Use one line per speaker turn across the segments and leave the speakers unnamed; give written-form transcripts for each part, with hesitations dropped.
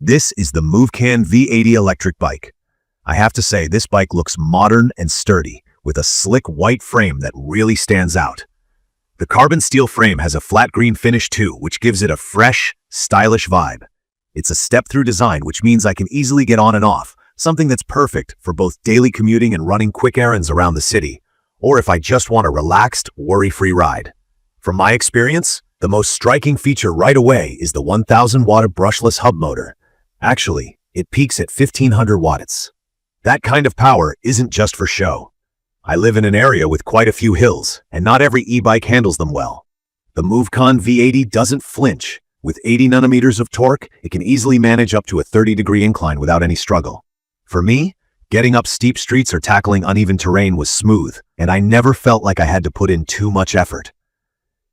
This is the Movcan V80 Electric Bike. I have to say, this bike looks modern and sturdy, with a slick white frame that really stands out. The carbon steel frame has a flat green finish too, which gives it a fresh, stylish vibe. It's a step-through design, which means I can easily get on and off, something that's perfect for both daily commuting and running quick errands around the city, or if I just want a relaxed, worry-free ride. From my experience, the most striking feature right away is the 1000-watt brushless hub motor. Actually, it peaks at 1500 watts. That kind of power isn't just for show. I live in an area with quite a few hills, and not every e-bike handles them well. The Movcan V80 doesn't flinch. With 80 nanometers of torque, it can easily manage up to a 30-degree incline without any struggle. For me, getting up steep streets or tackling uneven terrain was smooth, and I never felt like I had to put in too much effort.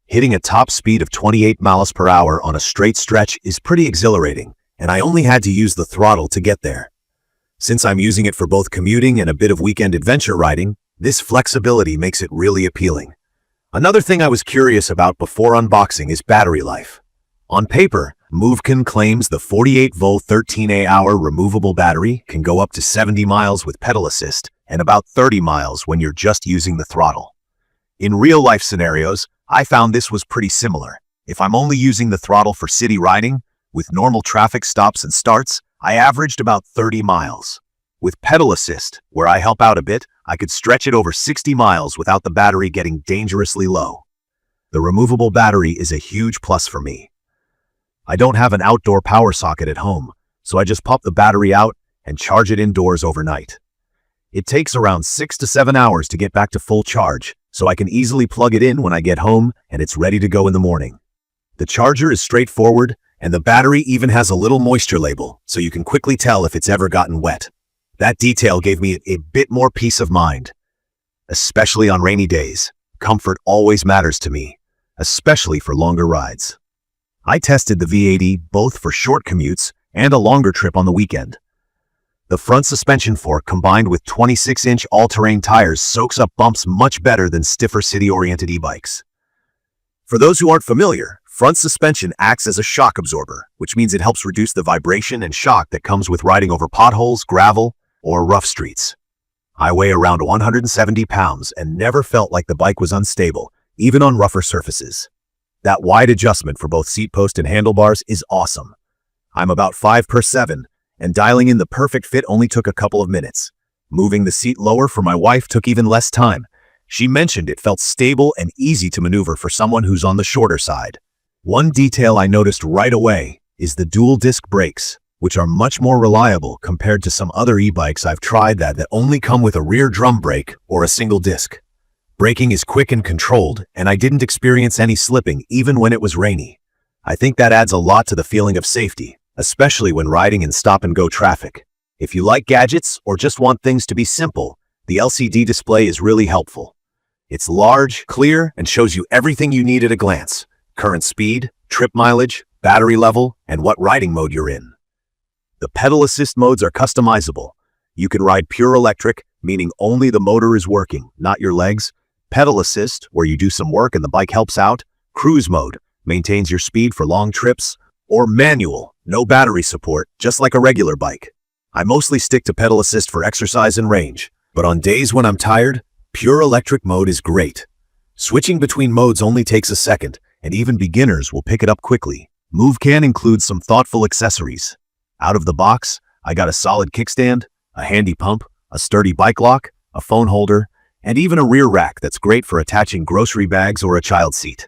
Hitting a top speed of 28 miles per hour on a straight stretch is pretty exhilarating, and I only had to use the throttle to get there. Since I'm using it for both commuting and a bit of weekend adventure riding, this flexibility makes it really appealing. Another thing I was curious about before unboxing is battery life. On paper, Movcan claims the 48-volt 13Ah removable battery can go up to 70 miles with pedal assist and about 30 miles when you're just using the throttle. In real-life scenarios, I found this was pretty similar. If I'm only using the throttle for city riding, with normal traffic stops and starts, I averaged about 30 miles. With pedal assist, where I help out a bit, I could stretch it over 60 miles without the battery getting dangerously low. The removable battery is a huge plus for me. I don't have an outdoor power socket at home, so I just pop the battery out and charge it indoors overnight. It takes around 6 to 7 hours to get back to full charge, so I can easily plug it in when I get home and it's ready to go in the morning. The charger is straightforward, and the battery even has a little moisture label, so you can quickly tell if it's ever gotten wet. That detail gave me a bit more peace of mind. Especially on rainy days, comfort always matters to me, especially for longer rides. I tested the V80 both for short commutes and a longer trip on the weekend. The front suspension fork combined with 26-inch all-terrain tires soaks up bumps much better than stiffer city-oriented e-bikes. For those who aren't familiar, front suspension acts as a shock absorber, which means it helps reduce the vibration and shock that comes with riding over potholes, gravel, or rough streets. I weigh around 170 pounds and never felt like the bike was unstable, even on rougher surfaces. That wide adjustment for both seat post and handlebars is awesome. I'm about 5'7", and dialing in the perfect fit only took a couple of minutes. Moving the seat lower for my wife took even less time. She mentioned it felt stable and easy to maneuver for someone who's on the shorter side. One detail I noticed right away is the dual disc brakes, which are much more reliable compared to some other e-bikes I've tried that only come with a rear drum brake or a single disc. Braking is quick and controlled, and I didn't experience any slipping even when it was rainy. I think that adds a lot to the feeling of safety, especially when riding in stop-and-go traffic. If you like gadgets or just want things to be simple, the LCD display is really helpful. It's large, clear, and shows you everything you need at a glance: current speed, trip mileage, battery level, and what riding mode you're in. The pedal assist modes are customizable. You can ride pure electric, meaning only the motor is working, not your legs. Pedal assist, where you do some work and the bike helps out. Cruise mode, maintains your speed for long trips. Or manual, no battery support, just like a regular bike. I mostly stick to pedal assist for exercise and range, but on days when I'm tired, pure electric mode is great. Switching between modes only takes a second, and even beginners will pick it up quickly. Movcan includes some thoughtful accessories. Out of the box, I got a solid kickstand, a handy pump, a sturdy bike lock, a phone holder, and even a rear rack that's great for attaching grocery bags or a child seat.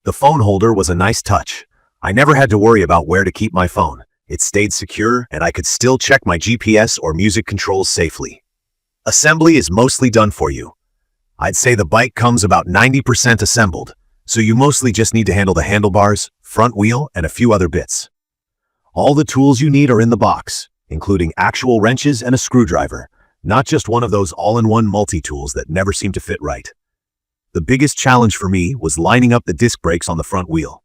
The phone holder was a nice touch. I never had to worry about where to keep my phone. It stayed secure, and I could still check my GPS or music controls safely. Assembly is mostly done for you. I'd say the bike comes about 90% assembled, so you mostly just need to handle the handlebars, front wheel, and a few other bits. All the tools you need are in the box, including actual wrenches and a screwdriver, not just one of those all-in-one multi-tools that never seem to fit right. The biggest challenge for me was lining up the disc brakes on the front wheel.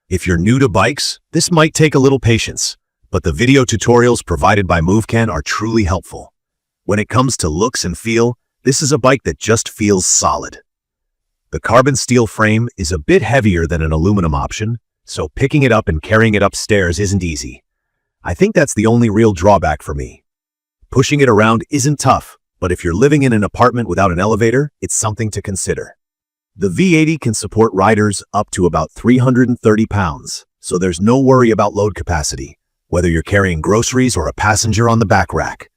If you're new to bikes, this might take a little patience, but the video tutorials provided by Movcan are truly helpful. When it comes to looks and feel, this is a bike that just feels solid. The carbon steel frame is a bit heavier than an aluminum option, so picking it up and carrying it upstairs isn't easy. I think that's the only real drawback for me. Pushing it around isn't tough, but if you're living in an apartment without an elevator, it's something to consider. The V80 can support riders up to about 330 pounds, so there's no worry about load capacity, whether you're carrying groceries or a passenger on the back rack.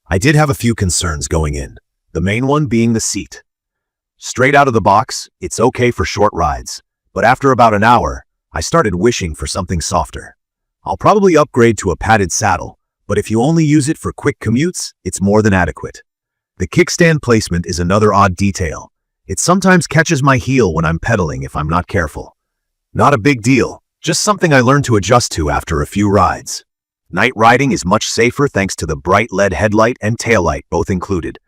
I did have a few concerns going in, the main one being the seat. Straight out of the box, it's okay for short rides, but after about an hour, I started wishing for something softer. I'll probably upgrade to a padded saddle, but if you only use it for quick commutes, it's more than adequate. The kickstand placement is another odd detail. It sometimes catches my heel when I'm pedaling if I'm not careful. Not a big deal, just something I learned to adjust to after a few rides. Night riding is much safer thanks to the bright LED headlight and taillight both included.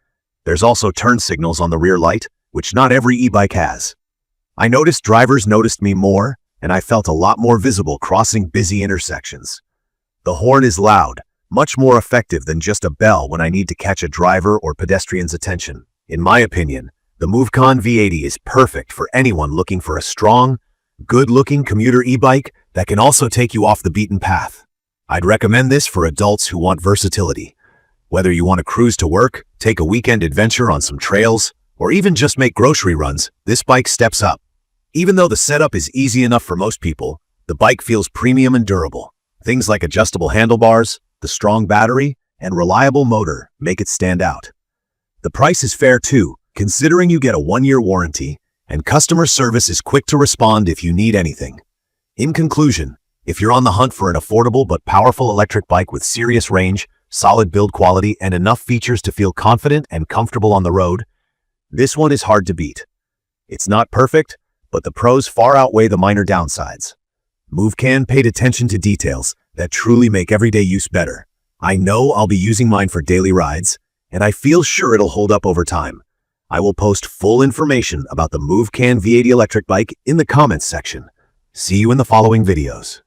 There's also turn signals on the rear light, which not every e-bike has. I noticed drivers noticed me more, and I felt a lot more visible crossing busy intersections. The horn is loud, much more effective than just a bell when I need to catch a driver or pedestrian's attention. In my opinion, the Movcan V80 is perfect for anyone looking for a strong, good-looking commuter e-bike that can also take you off the beaten path. I'd recommend this for adults who want versatility. Whether you want to cruise to work, take a weekend adventure on some trails, or even just make grocery runs, this bike steps up. Even though the setup is easy enough for most people, the bike feels premium and durable. Things like adjustable handlebars, the strong battery, and reliable motor make it stand out. The price is fair too, considering you get a 1-year warranty, and customer service is quick to respond if you need anything. In conclusion, if you're on the hunt for an affordable but powerful electric bike with serious range, solid build quality, and enough features to feel confident and comfortable on the road, this one is hard to beat. It's not perfect, but the pros far outweigh the minor downsides. Movcan paid attention to details that truly make everyday use better. I know I'll be using mine for daily rides, and I feel sure it'll hold up over time. I will post full information about the Movcan V80 electric bike in the comments section. See you in the following videos.